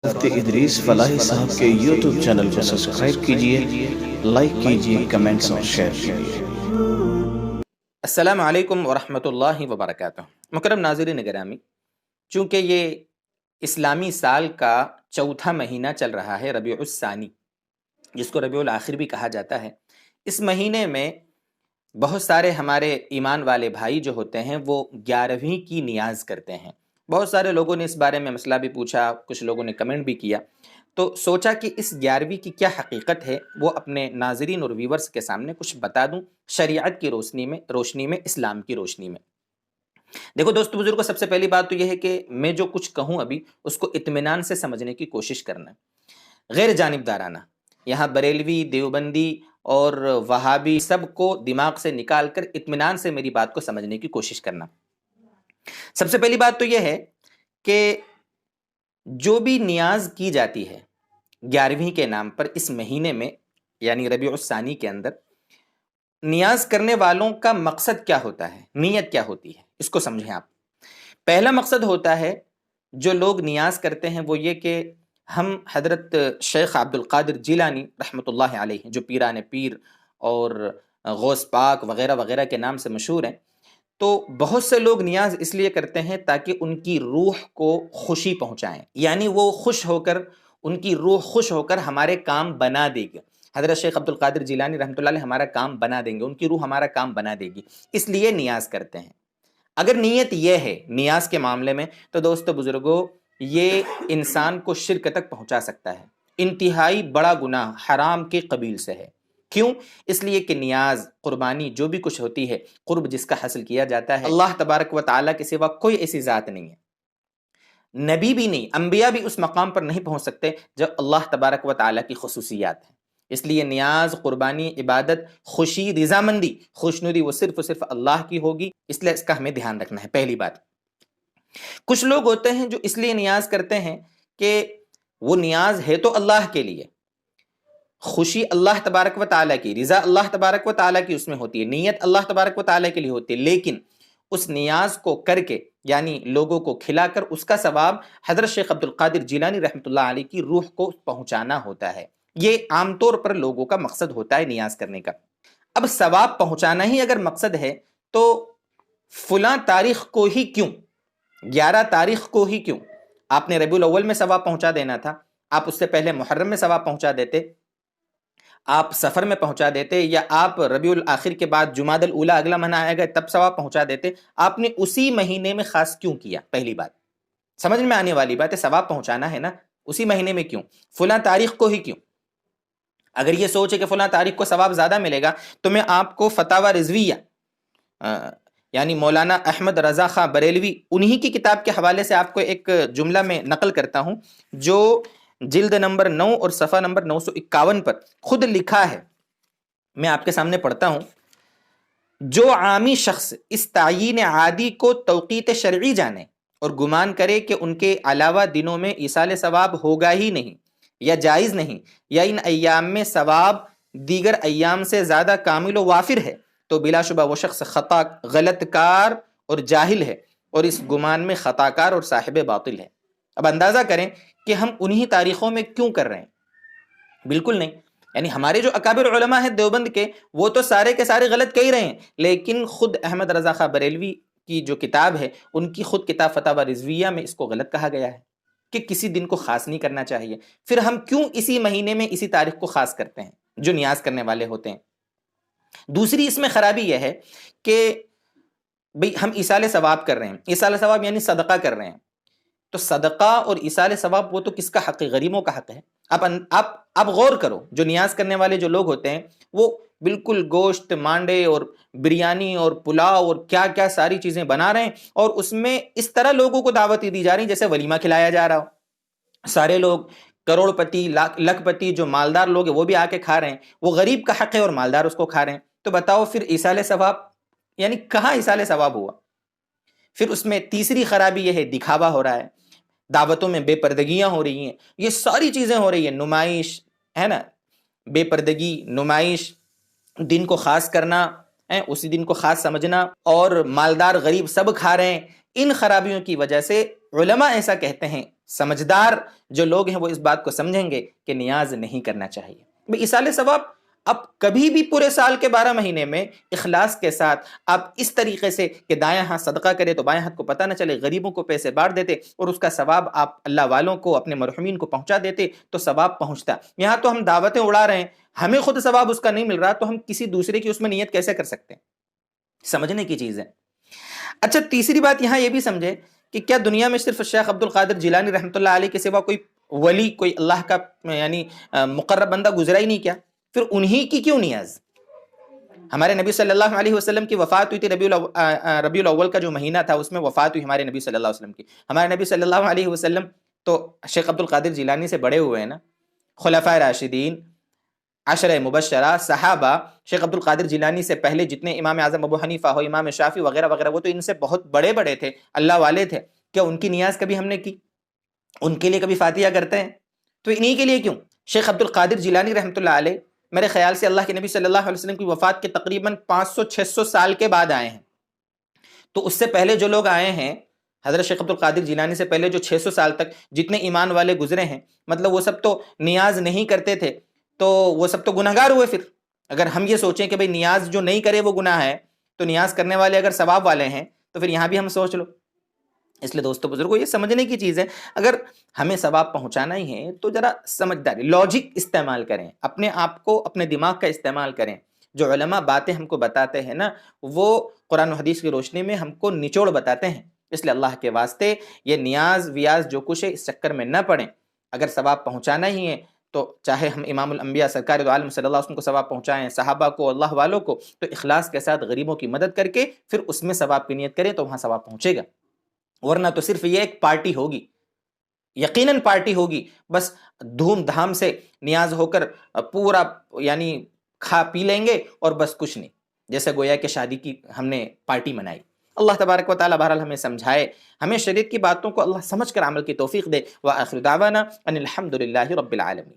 مفتی ادریس فلاحی صاحب کے یوٹیوب چینل کو سبسکرائب کیجئے، لائک کیجئے، کمنٹس اور شیئر کیجئے۔ السلام علیکم ورحمۃ اللہ وبرکاتہ۔ مکرم ناظرین گرامی، چونکہ یہ اسلامی سال کا چوتھا مہینہ چل رہا ہے، ربیع الثانی، جس کو ربیع الاخر بھی کہا جاتا ہے، اس مہینے میں بہت سارے ہمارے ایمان والے بھائی جو ہوتے ہیں وہ 11ویں کی نیاز کرتے ہیں۔ بہت سارے لوگوں نے اس بارے میں مسئلہ بھی پوچھا، کچھ لوگوں نے کمنٹ بھی کیا، تو سوچا کہ اس 11ویں کی کیا حقیقت ہے وہ اپنے ناظرین اور ویورز کے سامنے کچھ بتا دوں، شریعت کی روشنی میں، اسلام کی روشنی میں۔ دیکھو دوستو بزرگوں، سب سے پہلی بات تو یہ ہے کہ میں جو کچھ کہوں ابھی اس کو اطمینان سے سمجھنے کی کوشش کرنا، غیر جانبدارانہ۔ یہاں بریلوی، دیوبندی اور وہابی سب کو دماغ سے نکال کر اطمینان سے میری بات کو سمجھنے کی کوشش کرنا۔ سب سے پہلی بات تو یہ ہے کہ جو بھی نیاز کی جاتی ہے 11ویں کے نام پر اس مہینے میں، یعنی ربیع الثانی کے اندر، نیاز کرنے والوں کا مقصد کیا ہوتا ہے، نیت کیا ہوتی ہے، اس کو سمجھیں آپ۔ پہلا مقصد ہوتا ہے جو لوگ نیاز کرتے ہیں وہ یہ کہ ہم حضرت شیخ عبد القادر جیلانی رحمۃ اللہ علیہ، جو پیران پیر اور غوث پاک وغیرہ وغیرہ کے نام سے مشہور ہیں، تو بہت سے لوگ نیاز اس لیے کرتے ہیں تاکہ ان کی روح کو خوشی پہنچائیں، یعنی وہ خوش ہو کر، ان کی روح خوش ہو کر ہمارے کام بنا دے گی۔ حضرت شیخ عبد القادر جیلانی رحمۃ اللہ علیہ ہمارا کام بنا دیں گے، ان کی روح ہمارا کام بنا دے گی، اس لیے نیاز کرتے ہیں۔ اگر نیت یہ ہے نیاز کے معاملے میں، تو دوستو بزرگوں یہ انسان کو شرک تک پہنچا سکتا ہے، انتہائی بڑا گناہ، حرام کے قبیل سے ہے۔ کیوں؟ اس لیے کہ نیاز، قربانی، جو بھی کچھ ہوتی ہے، قرب جس کا حاصل کیا جاتا ہے، اللہ تبارک و تعالیٰ کے سوا کوئی ایسی ذات نہیں ہے، نبی بھی نہیں، انبیاء بھی اس مقام پر نہیں پہنچ سکتے جو اللہ تبارک و تعالیٰ کی خصوصیات ہیں۔ اس لیے نیاز، قربانی، عبادت، خوشی، رضامندی، خوشنودی وہ صرف اور صرف اللہ کی ہوگی، اس لیے اس کا ہمیں دھیان رکھنا ہے۔ پہلی بات، کچھ لوگ ہوتے ہیں جو اس لیے نیاز کرتے ہیں کہ وہ نیاز ہے تو اللہ کے لیے، خوشی اللہ تبارک و تعالیٰ کی، رضا اللہ تبارک و تعالیٰ کی اس میں ہوتی ہے، نیت اللہ تبارک و تعالیٰ کے لیے ہوتی ہے، لیکن اس نیاز کو کر کے، یعنی لوگوں کو کھلا کر، اس کا ثواب حضرت شیخ عبد القادر جیلانی رحمۃ اللہ علیہ کی روح کو پہنچانا ہوتا ہے۔ یہ عام طور پر لوگوں کا مقصد ہوتا ہے نیاز کرنے کا۔ اب ثواب پہنچانا ہی اگر مقصد ہے تو فلاں تاریخ کو ہی کیوں، 11 تاریخ کو ہی کیوں؟ آپ نے ربیع الاول میں ثواب پہنچا دینا تھا، آپ اس سے پہلے محرم میں ثواب پہنچا دیتے، آپ سفر میں پہنچا دیتے، یا آپ ربیع الاخر کے بعد جمادی الاولیٰ اگلا مہینہ آئے گا تب ثواب پہنچا دیتے۔ آپ نے اسی مہینے میں خاص کیوں کیا؟ پہلی بات سمجھ میں آنے والی بات ہے، ثواب پہنچانا ہے نا، اسی مہینے میں کیوں، فلاں تاریخ کو ہی کیوں؟ اگر یہ سوچ ہے کہ فلاں تاریخ کو ثواب زیادہ ملے گا تو میں آپ کو فتاوی رضویہ، یعنی مولانا احمد رضا خاں بریلوی، انہی کی کتاب کے حوالے سے آپ کو ایک جملہ میں نقل کرتا ہوں، جو جلد نمبر 9 اور صفحہ نمبر 951 پر خود لکھا ہے، میں آپ کے سامنے پڑھتا ہوں۔ جو عامی شخص اس تعیین عادی کو توقیت شرعی جانے اور گمان کرے کہ ان کے علاوہ دنوں میں ایصال ثواب ہوگا ہی نہیں، یا جائز نہیں، یا ان ایام میں ثواب دیگر ایام سے زیادہ کامل و وافر ہے، تو بلا شبہ وہ شخص غلط کار اور جاہل ہے، اور اس گمان میں خطا کار اور صاحب باطل ہے۔ اب اندازہ کریں کہ ہم انہی تاریخوں میں کیوں کر رہے ہیں؟ بالکل نہیں، یعنی ہمارے جو اکابر علماء ہیں دیوبند کے، وہ تو سارے کے سارے غلط کہہ رہے ہیں، لیکن خود احمد رضا خاں بریلوی کی جو کتاب ہے، ان کی خود کتاب فتاوی رضویہ میں اس کو غلط کہا گیا ہے کہ کسی دن کو خاص نہیں کرنا چاہیے۔ پھر ہم کیوں اسی مہینے میں اسی تاریخ کو خاص کرتے ہیں جو نیاز کرنے والے ہوتے ہیں؟ دوسری اس میں خرابی یہ ہے کہ بھئی ہم ایصال ثواب کر رہے ہیں، ایصال ثواب یعنی صدقہ کر رہے ہیں، تو صدقہ اور ایصال ثواب وہ تو کس کا حق ہے؟ غریبوں کا حق ہے۔ اب غور کرو، جو نیاز کرنے والے جو لوگ ہوتے ہیں وہ بالکل گوشت، مانڈے اور بریانی اور پلاؤ اور کیا کیا ساری چیزیں بنا رہے ہیں، اور اس میں اس طرح لوگوں کو دعوتیں دی جا رہی ہیں جیسے ولیمہ کھلایا جا رہا ہو۔ سارے لوگ کروڑ پتی، لکھ پتی، جو مالدار لوگ ہیں وہ بھی آ کے کھا رہے ہیں، وہ غریب کا حق ہے اور مالدار اس کو کھا رہے ہیں، تو بتاؤ پھر ایصال ثواب یعنی کہاں ایصال ثواب ہوا؟ پھر اس میں تیسری خرابی یہ ہے، دکھاوا ہو رہا ہے، دعوتوں میں بے پردگیاں ہو رہی ہیں، یہ ساری چیزیں ہو رہی ہیں، نمائش ہے نا، بے پردگی، نمائش، دن کو خاص کرنا، اسی دن کو خاص سمجھنا، اور مالدار غریب سب کھا رہے ہیں۔ ان خرابیوں کی وجہ سے علماء ایسا کہتے ہیں سمجھدار جو لوگ ہیں وہ اس بات کو سمجھیں گے کہ نیاز نہیں کرنا چاہیے. بھئی ایصال ثواب اب کبھی بھی پورے سال کے 12 مہینے میں اخلاص کے ساتھ آپ اس طریقے سے کہ دایاں ہاتھ صدقہ کرے تو بائیں ہاتھ کو پتہ نہ چلے، غریبوں کو پیسے بانٹ دیتے اور اس کا ثواب آپ اللہ والوں کو، اپنے مرحومین کو پہنچا دیتے تو ثواب پہنچتا. یہاں تو ہم دعوتیں اڑا رہے ہیں، ہمیں خود ثواب اس کا نہیں مل رہا تو ہم کسی دوسرے کی اس میں نیت کیسے کر سکتے ہیں؟ سمجھنے کی چیز ہے. اچھا، تیسری بات یہاں یہ بھی سمجھے کہ کیا دنیا میں صرف شیخ عبد القادر جیلانی رحمۃ اللہ علیہ کے سوا کوئی ولی، کوئی اللہ کا یعنی مقرب بندہ گزرا ہی نہیں کیا؟ پھر انہی کی کیوں نیاز؟ ہمارے نبی صلی اللہ علیہ وسلم کی وفات ہوئی تھی، ربیع الاول کا جو مہینہ تھا اس میں وفات ہوئی ہمارے نبی صلی اللہ علیہ وسلم کی. ہمارے نبی صلی اللہ علیہ وسلم تو شیخ عبد القادر جیلانی سے بڑے ہوئے ہیں نا. خلفائے راشدین، عشرہ مبشرہ، صحابہ، شیخ عبد القادر جیلانی سے پہلے جتنے امام اعظم ابو حنیفہ ہو، امام شافعی وغیرہ وغیرہ، وہ تو ان سے بہت بڑے بڑے تھے، اللہ والے تھے. کیا ان کی نیاز کبھی ہم نے کی؟ ان کے لیے کبھی فاتحہ کرتے ہیں؟ تو انہی کے لیے کیوں؟ شیخ عبد القادر جیلانی رحمۃ اللہ علیہ میرے خیال سے اللہ کے نبی صلی اللہ علیہ وسلم کی وفات کے تقریباً 500-600 سال کے بعد آئے ہیں. تو اس سے پہلے جو لوگ آئے ہیں حضرت شیخ عبد القادر جیلانی سے پہلے جو 600 سال تک جتنے ایمان والے گزرے ہیں، مطلب وہ سب تو نیاز نہیں کرتے تھے، تو وہ سب تو گناہگار ہوئے. پھر اگر ہم یہ سوچیں کہ بھئی نیاز جو نہیں کرے وہ گناہ ہے، تو نیاز کرنے والے اگر ثواب والے ہیں تو پھر یہاں بھی ہم سوچ لو. اس لیے دوستو بزرگو، یہ سمجھنے کی چیز ہے، اگر ہمیں ثواب پہنچانا ہی ہے تو ذرا سمجھداری، لاجک استعمال کریں، اپنے آپ کو، اپنے دماغ کا استعمال کریں. جو علماء باتیں ہم کو بتاتے ہیں نا، وہ قرآن و حدیث کی روشنی میں ہم کو نچوڑ بتاتے ہیں. اس لیے اللہ کے واسطے یہ نیاز ویاز جو کچھ ہے اس چکر میں نہ پڑیں. اگر ثواب پہنچانا ہی ہے تو چاہے ہم امام الانبیاء سرکار دو عالم صلی اللہ علیہ وسلم کو ثواب پہنچائیں، صحابہ کو، اللہ والوں کو، تو اخلاص کے ساتھ غریبوں کی مدد کر کے پھر اس میں ثواب کی نیت کریں تو وہاں ثواب پہنچے گا. ورنہ تو صرف یہ ایک پارٹی ہوگی، یقیناً پارٹی ہوگی، بس دھوم دھام سے نیاز ہو کر پورا یعنی کھا پی لیں گے اور بس کچھ نہیں، جیسے گویا کہ شادی کی ہم نے پارٹی منائی. اللہ تبارک و تعالیٰ بہرحال ہمیں سمجھائے، ہمیں شریعت کی باتوں کو اللہ سمجھ کر عمل کی توفیق دے. وآخر دعوانا ان الحمد للہ رب العالمین.